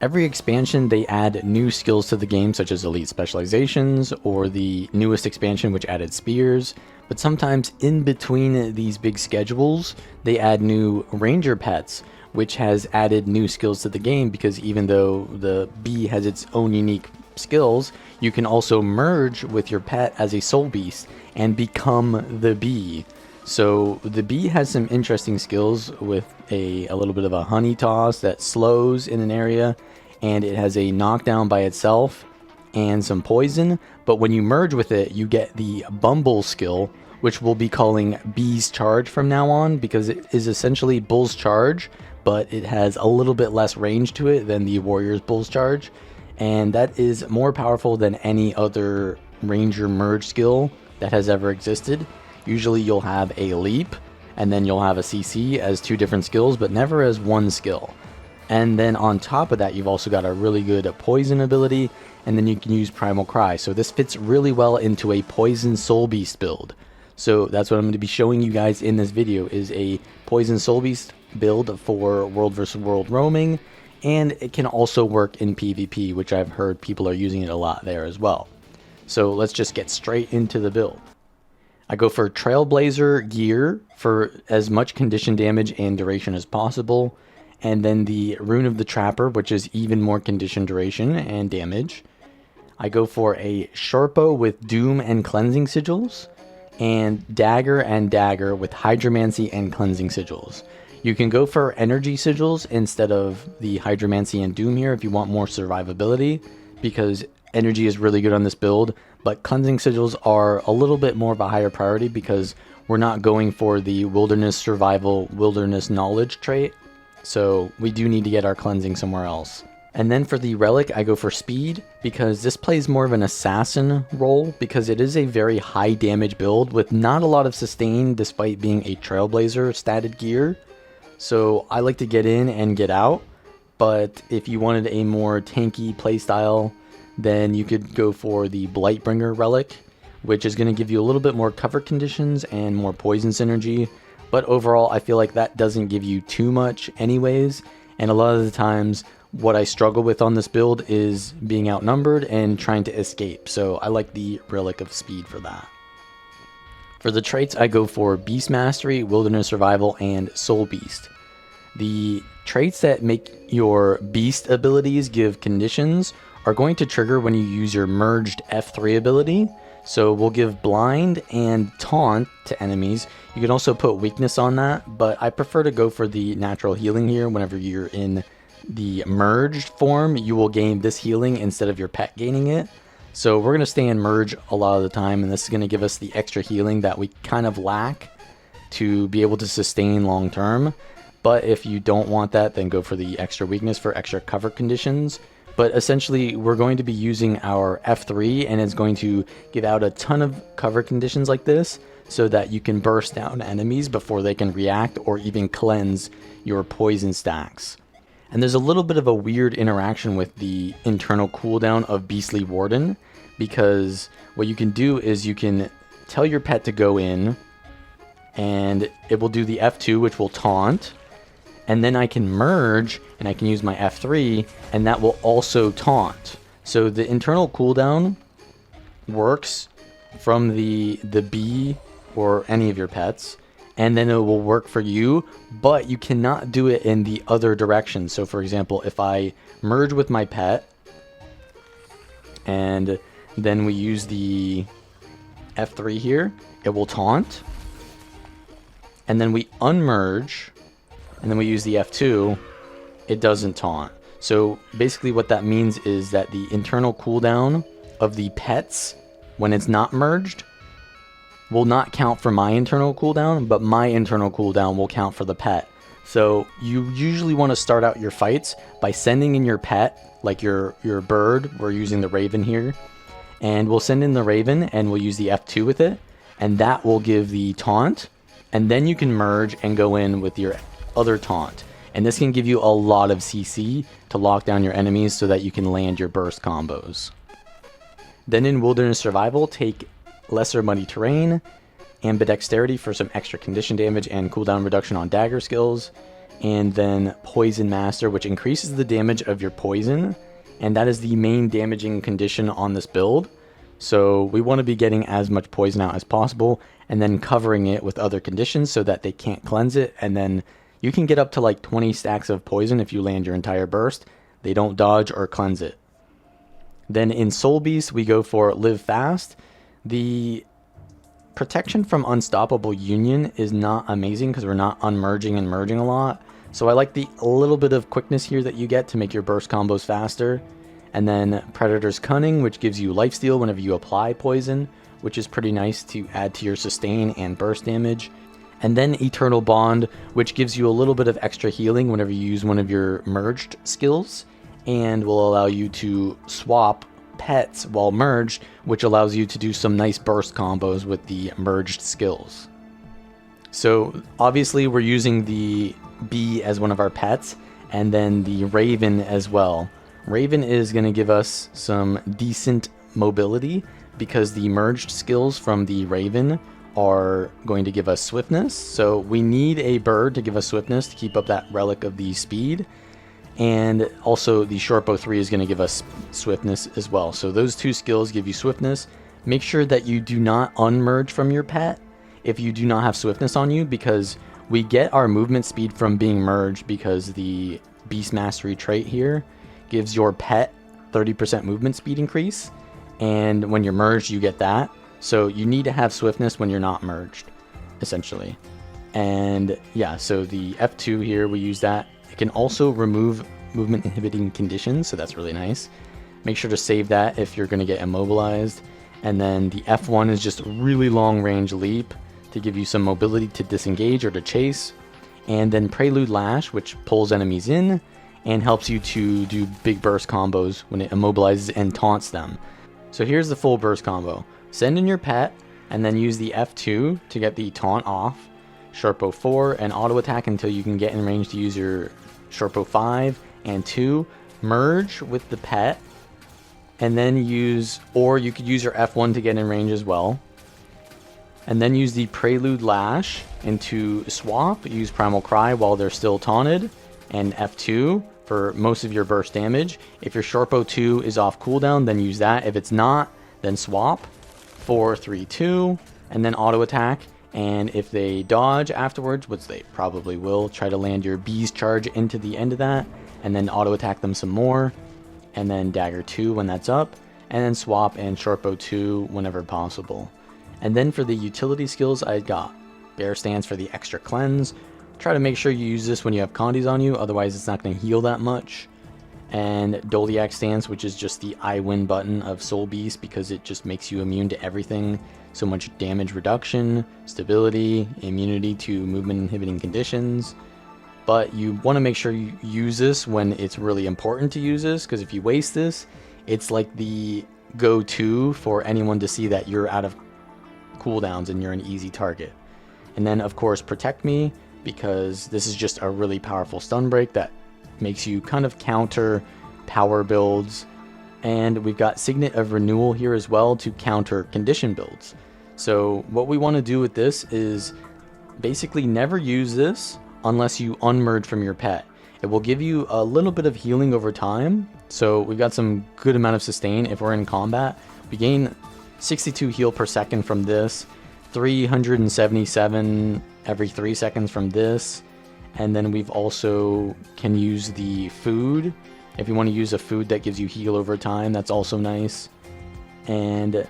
Every expansion, they add new skills to the game, such as elite specializations, or the newest expansion, which added spears. But sometimes in between these big schedules, they add new ranger pets, which has added new skills to the game, because even though the bee has its own unique skills, you can also merge with your pet as a soul beast and become the bee. So the bee has some interesting skills with a little bit of a honey toss that slows in an area, and it has a knockdown by itself and some poison. But when you merge with it, you get the bumble skill, which we'll be calling Bee's Charge from now on, because it is essentially Bull's Charge, but it has a little bit less range to it than the Warrior's Bull's Charge, and that is more powerful than any other Ranger merge skill that has ever existed. Usually you'll have a leap, and then you'll have a CC as two different skills, but never as one skill. And then on top of that, you've also got a really good poison ability, and then you can use Primal Cry. So this fits really well into a Poison Soulbeast build. So that's what I'm going to be showing you guys in this video, is a Poison Soulbeast build for World vs. World roaming, and it can also work in PvP, which I've heard people are using it a lot there as well. So let's just get straight into the build. I go for Trailblazer gear for as much condition damage and duration as possible, and then the Rune of the Trapper, which is even more condition duration and damage. I go for a Sharpo with Doom and Cleansing Sigils, and Dagger with Hydromancy and Cleansing Sigils. You can go for Energy Sigils instead of the Hydromancy and Doom here if you want more survivability, because energy is really good on this build, but Cleansing Sigils are a little bit more of a higher priority because we're not going for the Wilderness Survival, Wilderness Knowledge trait, so we do need to get our cleansing somewhere else. And then for the relic, I go for Speed, because this plays more of an assassin role, because it is a very high damage build with not a lot of sustain despite being a Trailblazer statted gear. So I like to get in and get out, but if you wanted a more tanky playstyle, then you could go for the Blightbringer relic, which is going to give you a little bit more cover conditions and more poison synergy. But overall, I feel like that doesn't give you too much anyways, and a lot of the times what I struggle with on this build is being outnumbered and trying to escape, so I like the Relic of Speed for that. For the traits, I go for Beast Mastery, Wilderness Survival, and Soulbeast. The traits that make your beast abilities give conditions are going to trigger when you use your merged F3 ability. So we'll give Blind and Taunt to enemies. You can also put Weakness on that, but I prefer to go for the natural healing here. Whenever you're in the merged form, you will gain this healing instead of your pet gaining it. So we're going to stay in merge a lot of the time, and this is going to give us the extra healing that we kind of lack to be able to sustain long term. But if you don't want that, then go for the extra weakness for extra cover conditions. But essentially, we're going to be using our F3, and it's going to give out a ton of cover conditions like this, so that you can burst down enemies before they can react or even cleanse your poison stacks. And there's a little bit of a weird interaction with the internal cooldown of Beastly Warden, because what you can do is you can tell your pet to go in, and it will do the F2, which will taunt, and then I can merge, and I can use my F3, and that will also taunt. So the internal cooldown works from the bee or any of your pets, and then it will work for you, but you cannot do it in the other direction. So for example, if I merge with my pet, and then we use the F3 here, it will taunt, and then we unmerge, and then we use the F2, it doesn't taunt. So basically what that means is that the internal cooldown of the pets, when it's not merged, will not count for my internal cooldown, but my internal cooldown will count for the pet. So you usually want to start out your fights by sending in your pet, like your bird. We're using the Raven here, and we'll send in the Raven and we'll use the F2 with it, and that will give the taunt, and then you can merge and go in with your other taunt. And this can give you a lot of CC to lock down your enemies so that you can land your burst combos. Then in Wilderness Survival, take Lesser Muddy Terrain, Ambidexterity for some extra condition damage and cooldown reduction on dagger skills, and then Poison Master, which increases the damage of your poison, and that is the main damaging condition on this build. So we want to be getting as much poison out as possible, and then covering it with other conditions so that they can't cleanse it, and then you can get up to like 20 stacks of poison if you land your entire burst. They don't dodge or cleanse it. Then in Soulbeast, we go for Live Fast. The protection from Unstoppable Union is not amazing because we're not unmerging and merging a lot. So I like the little bit of quickness here that you get to make your burst combos faster. And then Predator's Cunning, which gives you lifesteal whenever you apply poison, which is pretty nice to add to your sustain and burst damage. And then Eternal Bond, which gives you a little bit of extra healing whenever you use one of your merged skills, and will allow you to swap pets while merged, which allows you to do some nice burst combos with the merged skills. So obviously we're using the bee as one of our pets, and then the Raven as well. Raven is going to give us some decent mobility because the merged skills from the Raven are going to give us swiftness. So we need a bird to give us swiftness to keep up that relic of the speed. And also the Shortbow 3 is going to give us swiftness as well. So those two skills give you swiftness. Make sure that you do not unmerge from your pet if you do not have swiftness on you, because we get our movement speed from being merged because the Beast Mastery trait here gives your pet 30% movement speed increase. And when you're merged, you get that. So you need to have swiftness when you're not merged, essentially. And yeah, so the F2 here, we use that. It can also remove movement inhibiting conditions, so that's really nice. Make sure to save that if you're going to get immobilized. And then the F1 is just a really long range leap to give you some mobility to disengage or to chase. And then Prelude Lash, which pulls enemies in and helps you to do big burst combos when it immobilizes and taunts them. So here's the full burst combo. Send in your pet, and then use the F2 to get the taunt off, Shortbow 4, and auto attack until you can get in range to use your Shortbow 5 and 2, merge with the pet, and then use, or you could use your F1 to get in range as well, and then use the Prelude Lash into swap, use Primal Cry while they're still taunted, and F2 for most of your burst damage. If your Shortbow 2 is off cooldown, then use that. If it's not, then swap. 4, 3, 2, and then auto attack. And if they dodge afterwards, which they probably will, try to land your Bee's Charge into the end of that, and then auto attack them some more, and then Dagger 2 when that's up, and then swap and Shortbow 2 whenever possible. And then for the utility skills, I got Bear Stance for the extra cleanse. Try to make sure you use this when you have Condis on you, otherwise it's not going to heal that much. And Doliac Stance, which is just the I win button of Soulbeast because it just makes you immune to everything. So much damage reduction, stability, immunity to movement inhibiting conditions. But you want to make sure you use this when it's really important to use this, because if you waste this, it's like the go-to for anyone to see that you're out of cooldowns and you're an easy target. And then of course Protect Me, because this is just a really powerful stun break that makes you kind of counter power builds. And we've got Signet of Renewal here as well to counter condition builds. So what we want to do with this is basically never use this unless you unmerge from your pet. It will give you a little bit of healing over time. So we've got some good amount of sustain if we're in combat. We gain 62 heal per second from this, 377 every 3 seconds from this. And then we've also can use the food. If you want to use a food that gives you heal over time, that's also nice. And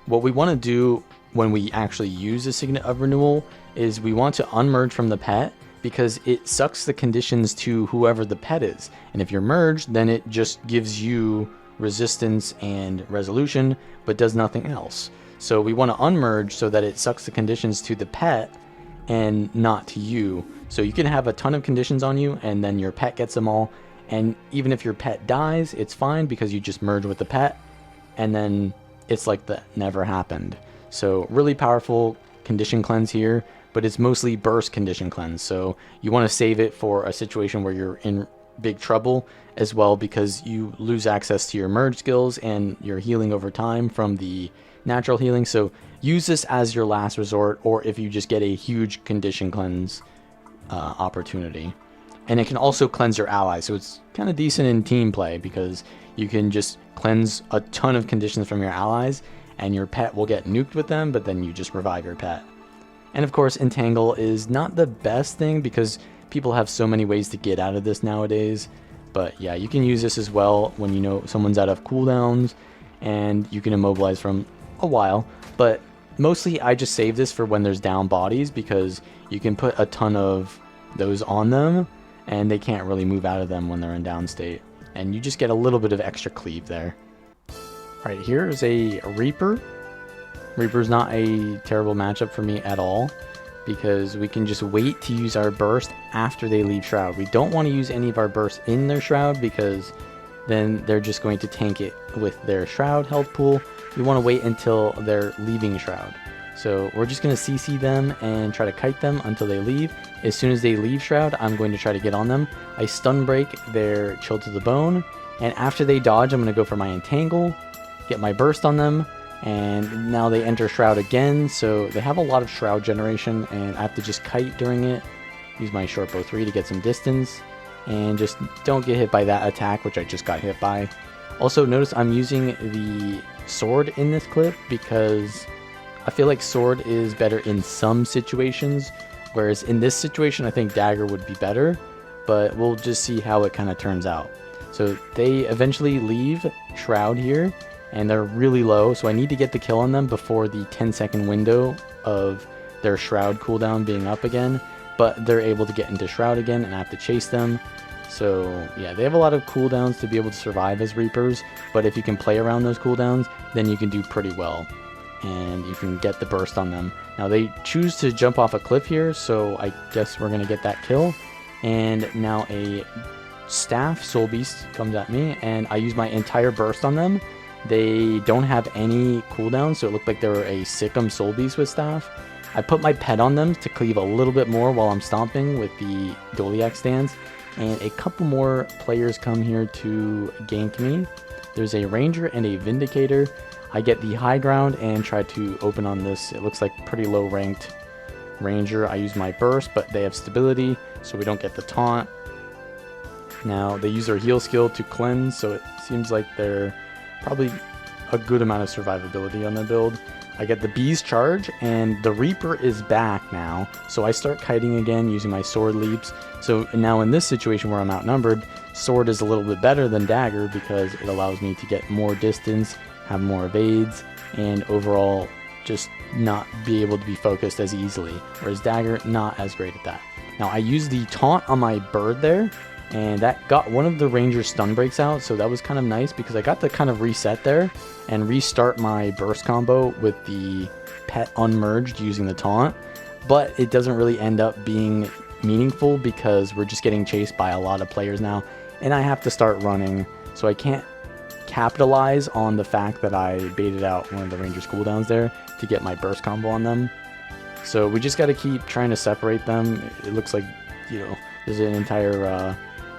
what we want to do when we actually use a Signet of Renewal is we want to unmerge from the pet, because it sucks the conditions to whoever the pet is. And if you're merged, then it just gives you resistance and resolution, but does nothing else. So we want to unmerge so that it sucks the conditions to the pet and not to you. So you can have a ton of conditions on you and then your pet gets them all. And even if your pet dies, it's fine because you just merge with the pet and then it's like that never happened. So really powerful condition cleanse here, but it's mostly burst condition cleanse. So you want to save it for a situation where you're in big trouble as well, because you lose access to your merge skills and your healing over time from the natural healing. So use this as your last resort, or if you just get a huge condition cleanse opportunity. And it can also cleanse your allies, so it's kind of decent in team play because you can just cleanse a ton of conditions from your allies, and your pet will get nuked with them, but then you just revive your pet. And of course, Entangle is not the best thing because people have so many ways to get out of this nowadays. But yeah, you can use this as well when you know someone's out of cooldowns, and you can immobilize from a while. But mostly I just save this for when there's down bodies because you can put a ton of those on them, and they can't really move out of them when they're in down state. And you just get a little bit of extra cleave there. Alright, here's a Reaper. Reaper's not a terrible matchup for me at all, because we can just wait to use our burst after they leave Shroud. We don't want to use any of our bursts in their Shroud, because then they're just going to tank it with their Shroud health pool. We want to wait until they're leaving Shroud. So we're just going to CC them and try to kite them until they leave. As soon as they leave Shroud, I'm going to try to get on them. I stun break their Chill to the Bone, and after they dodge, I'm going to go for my Entangle, get my burst on them, and now they enter Shroud again, so they have a lot of Shroud generation, and I have to just kite during it, use my short bow 3 to get some distance, and just don't get hit by that attack, which I just got hit by. Also, notice I'm using the sword in this clip because I feel like sword is better in some situations, whereas in this situation I think dagger would be better, but we'll just see how it kind of turns out. So they eventually leave Shroud here, and they're really low, so I need to get the kill on them before the 10-second window of their Shroud cooldown being up again, but they're able to get into Shroud again, and I have to chase them. So yeah, they have a lot of cooldowns to be able to survive as Reapers, but if you can play around those cooldowns, then you can do pretty well, and you can get the burst on them. Now they choose to jump off a cliff here, so I guess we're going to get that kill, and now a Staff Soulbeast comes at me, and I use my entire burst on them. They don't have any cooldowns, so it looked like they were a Sikkim Soulbeast with Staff. I put my pet on them to cleave a little bit more while I'm stomping with the Doliac stance, and a couple more players come here to gank me. There's a Ranger and a Vindicator. I get the high ground and try to open on this. It looks like pretty low ranked Ranger. I use my burst, but they have stability, so we don't get the taunt. Now they use their heal skill to cleanse, so it seems like they're probably a good amount of survivability on their build. I get the Bee's charge, and the Reaper is back now, so I start kiting again using my sword leaps. So now in this situation where I'm outnumbered, sword is a little bit better than dagger because it allows me to get more distance, have more evades, and overall just not be able to be focused as easily, whereas dagger not as great at that. Now I use the taunt on my bird there, and that got one of the Ranger's stun breaks out, so that was kind of nice because I got to kind of reset there and restart my burst combo with the pet unmerged using the taunt, but it doesn't really end up being meaningful because we're just getting chased by a lot of players now, and I have to start running, so I can't capitalize on the fact that I baited out one of the Ranger's cooldowns there to get my burst combo on them. So we just got to keep trying to separate them. It looks like, you know, there's an entire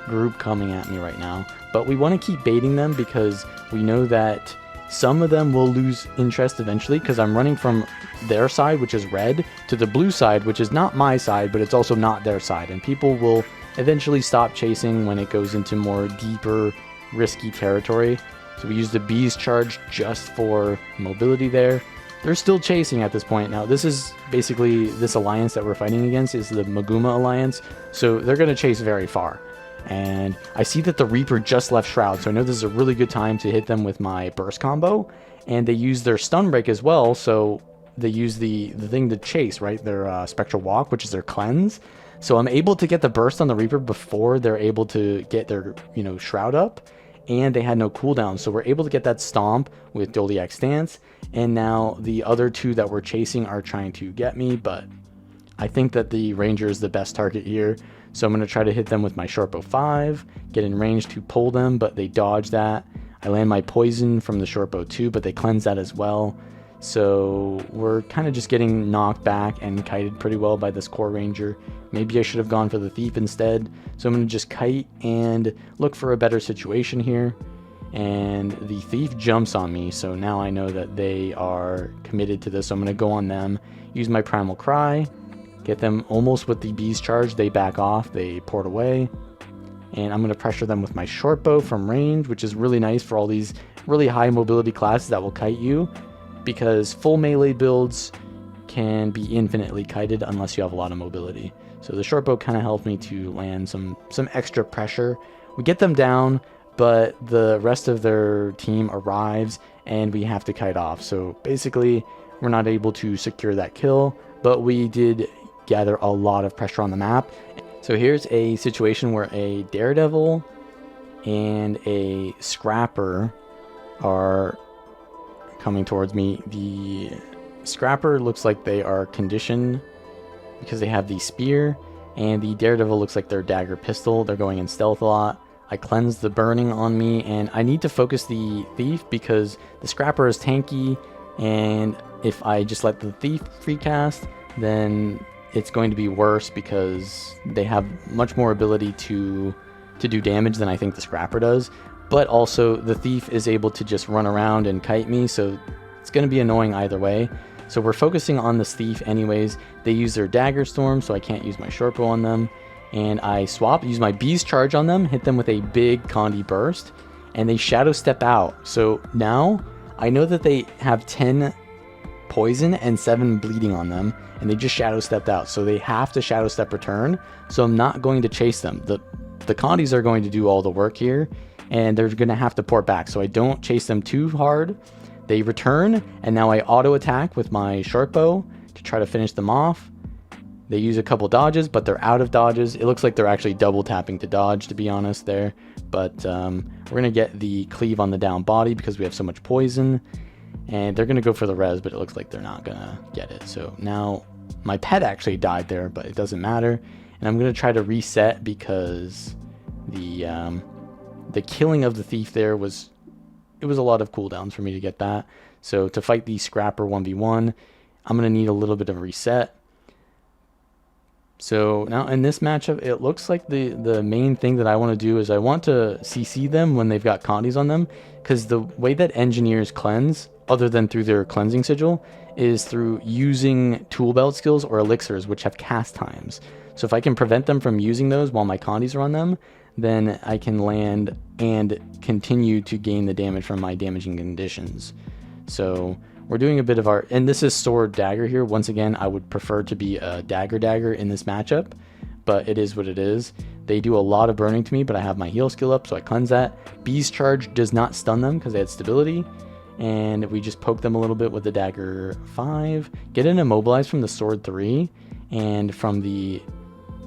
group coming at me right now, but we want to keep baiting them because we know that some of them will lose interest eventually, because I'm running from their side, which is red, to the blue side, which is not my side, but it's also not their side, and people will eventually stop chasing when it goes into more deeper risky territory. So we use the Bee's charge just for mobility there. They're still chasing at this point. Now this is basically, this alliance that we're fighting against is the Maguma alliance, so they're going to chase very far. And I see that the Reaper just left Shroud, so I know this is a really good time to hit them with my burst combo. And they use their stun break as well, so they use the thing to chase, right? Their Spectral Walk, which is their cleanse. So I'm able to get the burst on the Reaper before they're able to get their, you know, Shroud up. And they had no cooldown, so we're able to get that stomp with Doliac stance. And now the other two that we're chasing are trying to get me, but I think that the Ranger is the best target here. So I'm going to try to hit them with my Shortbow 5, get in range to pull them, but they dodge that. I land my poison from the Shortbow 2, but they cleanse that as well. So we're kind of just getting knocked back and kited pretty well by this core Ranger. Maybe I should have gone for the Thief instead. So I'm going to just kite and look for a better situation here. And the Thief jumps on me, so now I know that they are committed to this. So I'm going to go on them, use my Primal Cry, Get them almost with the bees charge. They back off, they port away. And I'm going to pressure them with my short bow from range, which is really nice for all these really high mobility classes that will kite you, because full melee builds can be infinitely kited unless you have a lot of mobility. So the short bow kind of helped me to land some extra pressure. We get them down, but the rest of their team arrives and we have to kite off. So basically we're not able to secure that kill, but we did gather a lot of pressure on the map. So here's a situation where a daredevil and a scrapper are coming towards me. The scrapper looks like they are conditioned because they have the spear, and the daredevil looks like their dagger pistol. They're going in stealth a lot. I cleanse the burning on me, and I need to focus the thief because the scrapper is tanky, and if I just let the thief free cast, then it's going to be worse because they have much more ability to do damage than I think the scrapper does. But also the thief is able to just run around and kite me, so it's going to be annoying either way. So we're focusing on this thief anyways. They use their dagger storm, so I can't use my short bow on them. And I use my bees charge on them, hit them with a big Condi burst, and they shadow step out. So now I know that they have 10 poison and 7 bleeding on them, and they just shadow stepped out. So they have to shadow step return. So I'm not going to chase them. The Condis are going to do all the work here, and they're going to have to port back. So I don't chase them too hard. They return, and now I auto attack with my short bow to try to finish them off. They use a couple dodges, but they're out of dodges. It looks like they're actually double tapping to dodge, to be honest there. But we're going to get the cleave on the down body because we have so much poison. And they're going to go for the res, but it looks like they're not going to get it. So now my pet actually died there, but it doesn't matter. And I'm going to try to reset because the killing of the thief there was a lot of cooldowns for me to get that. So to fight the scrapper 1v1, I'm going to need a little bit of a reset. So now in this matchup, it looks like the main thing that I want to do is I want to CC them when they've got Condis on them, because the way that engineers cleanse, other than through their cleansing sigil, is through using tool belt skills or elixirs, which have cast times. So if I can prevent them from using those while my Condis are on them, then I can land and continue to gain the damage from my damaging conditions. So we're doing a bit of our, and this is sword dagger here. Once again, I would prefer to be a dagger in this matchup, but it is what it is. They do a lot of burning to me, but I have my heal skill up, so I cleanse that. Beast charge does not stun them because they had stability, and we just poke them a little bit with the dagger 5. Get an immobilize from the sword 3 and from the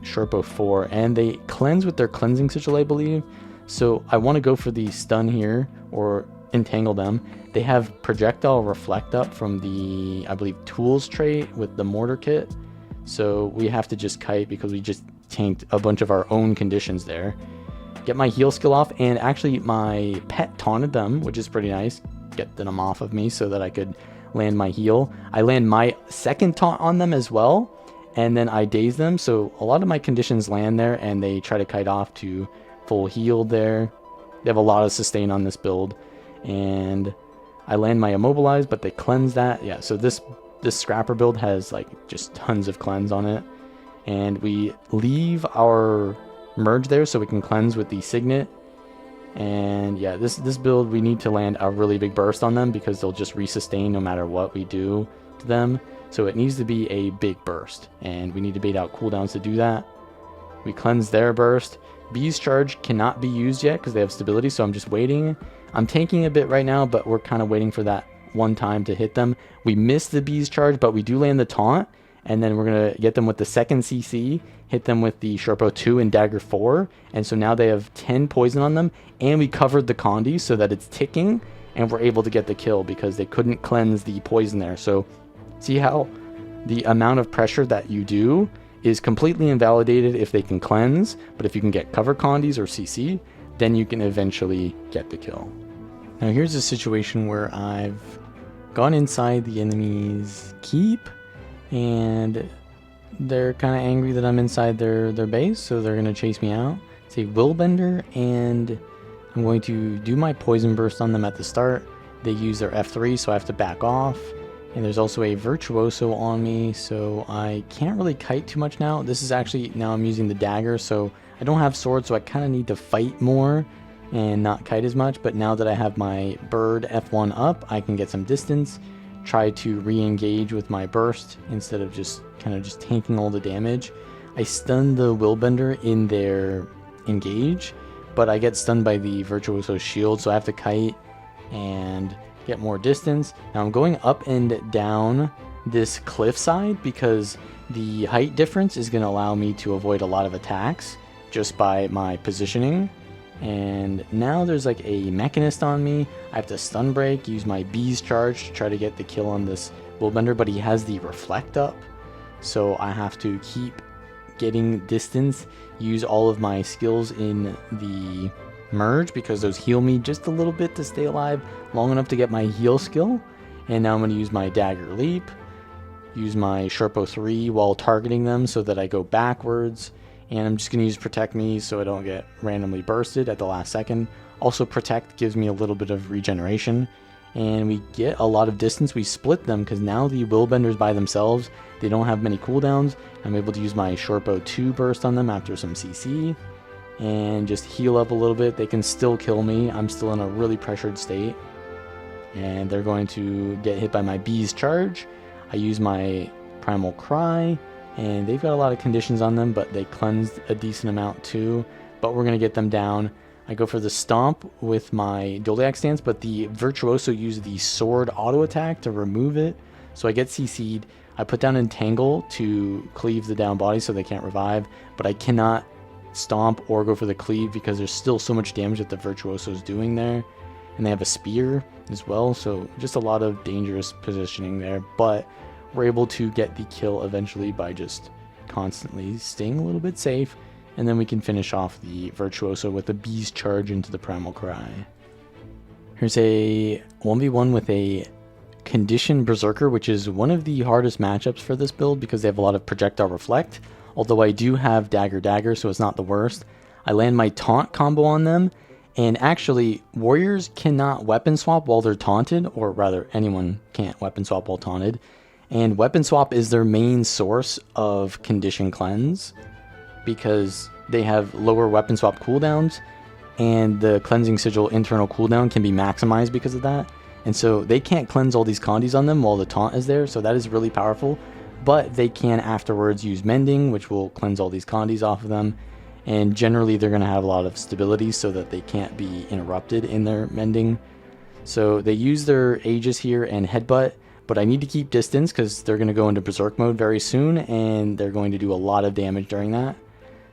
short bow 4, and they cleanse with their cleansing sigil, I believe. So I want to go for the stun here or entangle them. They have projectile reflect up from the, I believe, tools trait with the mortar kit. So we have to just kite because we just tanked a bunch of our own conditions there. Get my heal skill off, and actually my pet taunted them, which is pretty nice. Get them off of me so that I could land my heal. I land my second taunt on them as well, and then I daze them. So a lot of my conditions land there, and they try to kite off to full heal there. They have a lot of sustain on this build, and I land my immobilize, but they cleanse that. Yeah, so this scrapper build has like just tons of cleanse on it, and we leave our merge there so we can cleanse with the signet. And yeah, this build, we need to land a really big burst on them because they'll just resustain no matter what we do to them. So it needs to be a big burst, and we need to bait out cooldowns to do that. We cleanse their burst. Bees charge cannot be used yet because they have stability, so I'm just waiting. I'm tanking a bit right now, but we're kind of waiting for that one time to hit them. We missed the bees charge, but we do land the taunt, and then we're going to get them with the second CC, hit them with the short bow 2 and dagger 4, and so now they have 10 poison on them, and we covered the Condi so that it's ticking, and we're able to get the kill because they couldn't cleanse the poison there. So see how the amount of pressure that you do is completely invalidated if they can cleanse, but if you can get cover Condis or CC, then you can eventually get the kill. Now here's a situation where I've gone inside the enemy's keep, and they're kind of angry that I'm inside their base, so they're going to chase me out. It's a Willbender, and I'm going to do my poison burst on them at the start. They use their F3, so I have to back off, And there's also a Virtuoso on me, so I can't really kite too much now. This is actually, now I'm using the dagger, so I don't have sword, so I kind of need to fight more and not kite as much. But now that I have my bird F1 up, I can get some distance, try to re-engage with my burst instead of just kind of just tanking all the damage. I stun the Willbender in their engage, but I get stunned by the Virtuoso shield, so I have to kite and get more distance. Now I'm going up and down this cliffside because the height difference is going to allow me to avoid a lot of attacks just by my positioning. And now there's like a Mechanist on me. I have to stun break, use my Bee's charge to try to get the kill on this Willbender, but he has the reflect up, so I have to keep getting distance, use all of my skills in the merge because those heal me just a little bit to stay alive long enough to get my heal skill. And now I'm going to use my dagger leap, use my Sherpo 3 while targeting them so that I go backwards, and I'm just going to use protect me so I don't get randomly bursted at the last second. Also protect gives me a little bit of regeneration, and we get a lot of distance. We split them because now the Willbenders by themselves, they don't have many cooldowns. I'm able to use my Sherpo 2 burst on them after some CC and just heal up a little bit. They can still kill me. I'm still in a really pressured state, and they're going to get hit by my Bee's charge. I use my Primal Cry, and they've got a lot of conditions on them, but they cleansed a decent amount too. But we're going to get them down. I go for the stomp with my Doliac stance, but the Virtuoso used the sword auto attack to remove it, so I get CC'd. I put down Entangle to cleave the down body so they can't revive, but I cannot stomp or go for the cleave because there's still so much damage that the Virtuoso is doing there. And they have a spear as well, so just a lot of dangerous positioning there. But we're able to get the kill eventually by just constantly staying a little bit safe. And then we can finish off the Virtuoso with a Bee's charge into the Primal Cry. Here's a 1v1 with a Condition Berserker, which is one of the hardest matchups for this build because they have a lot of projectile reflect. Although I do have dagger, so it's not the worst. I land my taunt combo on them, and actually warriors cannot weapon swap while they're taunted, or rather anyone can't weapon swap while taunted. And weapon swap is their main source of condition cleanse because they have lower weapon swap cooldowns, and the cleansing sigil internal cooldown can be maximized because of that. And so they can't cleanse all these condis on them while the taunt is there, so that is really powerful. But they can afterwards use mending, which will cleanse all these condis off of them. And generally they're going to have a lot of stability so that they can't be interrupted in their mending. So they use their Aegis here and Headbutt, but I need to keep distance because they're going to go into Berserk mode very soon, and they're going to do a lot of damage during that.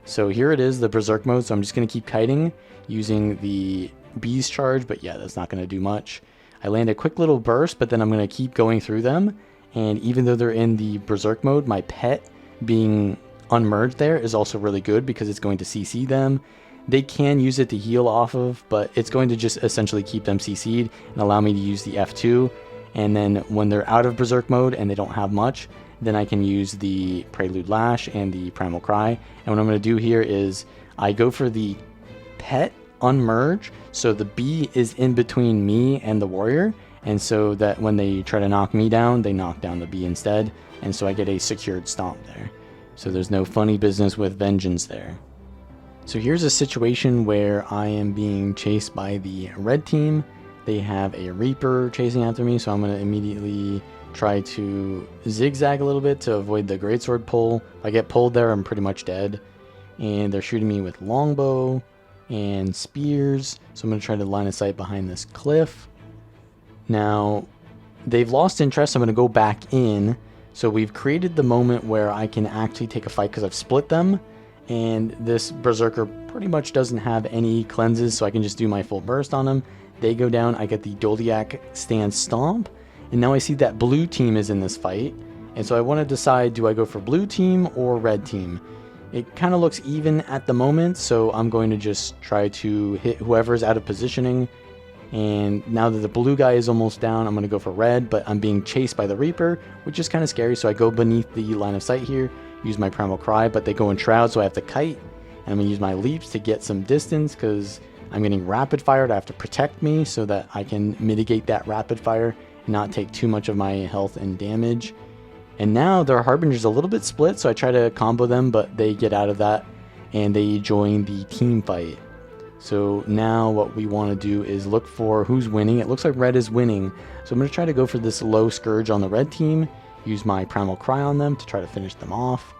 So here it is, the Berserk mode, so I'm just going to keep kiting using the Bee's charge, but yeah, that's not going to do much. I land a quick little burst, but then I'm going to keep going through them. And even though they're in the Berserk mode, my pet being unmerged there is also really good because it's going to CC them. They can use it to heal off of, but it's going to just essentially keep them CC'd and allow me to use the F2. And then when they're out of Berserk mode and they don't have much, then I can use the Prelude Lash and the Primal Cry. And what I'm going to do here is I go for the pet unmerge, so the Bee is in between me and the warrior, and so that when they try to knock me down, they knock down the Bee instead, and so I get a secured stomp there. So there's no funny business with vengeance there. So here's a situation where I am being chased by the red team. They have a Reaper chasing after me, so I'm going to immediately try to zigzag a little bit to avoid the greatsword pull. If I get pulled there, I'm pretty much dead. And they're shooting me with longbow and spears, so I'm going to try to line of sight behind this cliff. Now, they've lost interest, so I'm going to go back in. So we've created the moment where I can actually take a fight because I've split them, and this Berserker pretty much doesn't have any cleanses, so I can just do my full burst on them. They go down, I get the Doliac stance stomp, and now I see that blue team is in this fight, and so I want to decide, do I go for blue team or red team? It kind of looks even at the moment, so I'm going to just try to hit whoever's out of positioning. And now that the blue guy is almost down, I'm going to go for red, but I'm being chased by the Reaper, which is kind of scary, so I go beneath the line of sight here, use my Primal Cry, but they go in Shroud, so I have to kite. And I'm going to use my leaps to get some distance, because I'm getting rapid fired. I have to protect me so that I can mitigate that rapid fire not take too much of my health and damage. And now their Harbinger's a little bit split, so I try to combo them, but they get out of that and they join the team fight. So now what we want to do is look for who's winning. It looks like red is winning, so I'm going to try to go for this low Scourge on the red team, use my Primal Cry on them to try to finish them off.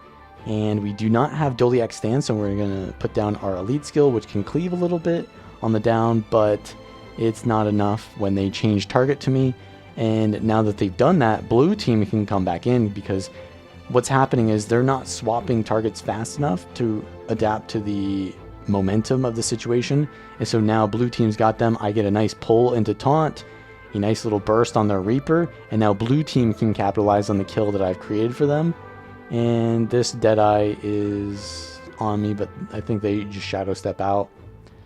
And we do not have Doliac Stance, so we're going to put down our elite skill, which can cleave a little bit on the down, but it's not enough when they change target to me. And now that they've done that, blue team can come back in, because what's happening is they're not swapping targets fast enough to adapt to the momentum of the situation. And so now blue team's got them. I get a nice pull into taunt, a nice little burst on their Reaper, and now blue team can capitalize on the kill that I've created for them. And this Deadeye is on me, but I think they just shadow step out.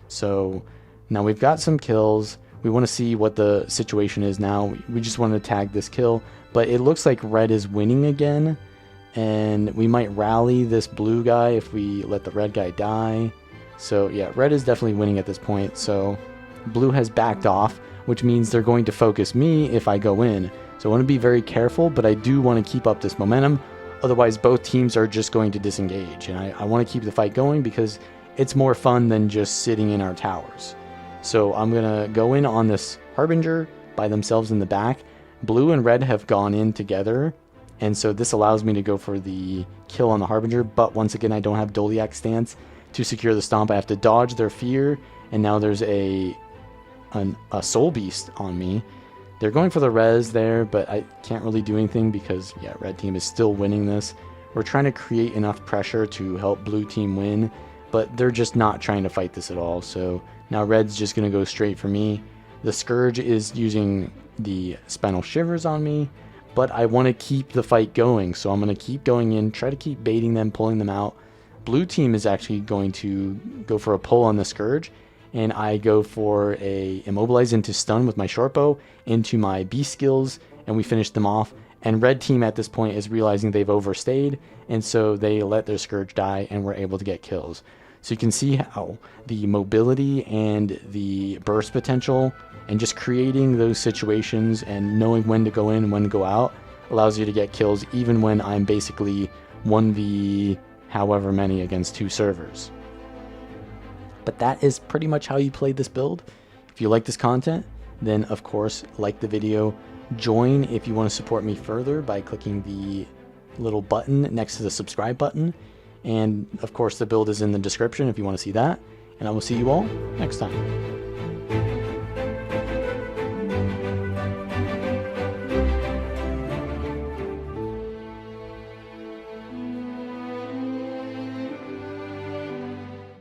So now we've got some kills. We want to see what the situation is now. We just want to tag this kill, but it looks like red is winning again, and we might rally this blue guy if we let the red guy die. So yeah, red is definitely winning at this point. So blue has backed off, which means they're going to focus me if I go in. So I want to be very careful, but I do want to keep up this momentum. Otherwise, both teams are just going to disengage, and I want to keep the fight going because it's more fun than just sitting in our towers. So I'm going to go in on this Harbinger by themselves in the back. Blue and red have gone in together, and so this allows me to go for the kill on the Harbinger, but once again, I don't have Doliac Stance to secure the stomp. I have to dodge their fear, and now there's a Soulbeast on me. They're going for the res there, but I can't really do anything because, yeah, red team is still winning this. We're trying to create enough pressure to help blue team win, but they're just not trying to fight this at all. So now red's just going to go straight for me. The Scourge is using the Spinal Shivers on me, but I want to keep the fight going. So I'm going to keep going in, try to keep baiting them, pulling them out. Blue team is actually going to go for a pull on the Scourge, and I go for a Immobilize into stun with my short bow into my beast skills, and we finish them off. And red team at this point is realizing they've overstayed, and so they let their Scourge die, and we're able to get kills. So you can see how the mobility and the burst potential and just creating those situations and knowing when to go in and when to go out allows you to get kills even when I'm basically 1v however many against 2 servers. But that is pretty much how you play this build. If you like this content, then of course like the video. Join if you want to support me further by clicking the little button next to the subscribe button. And of course the build is in the description if you want to see that. And I will see you all next time.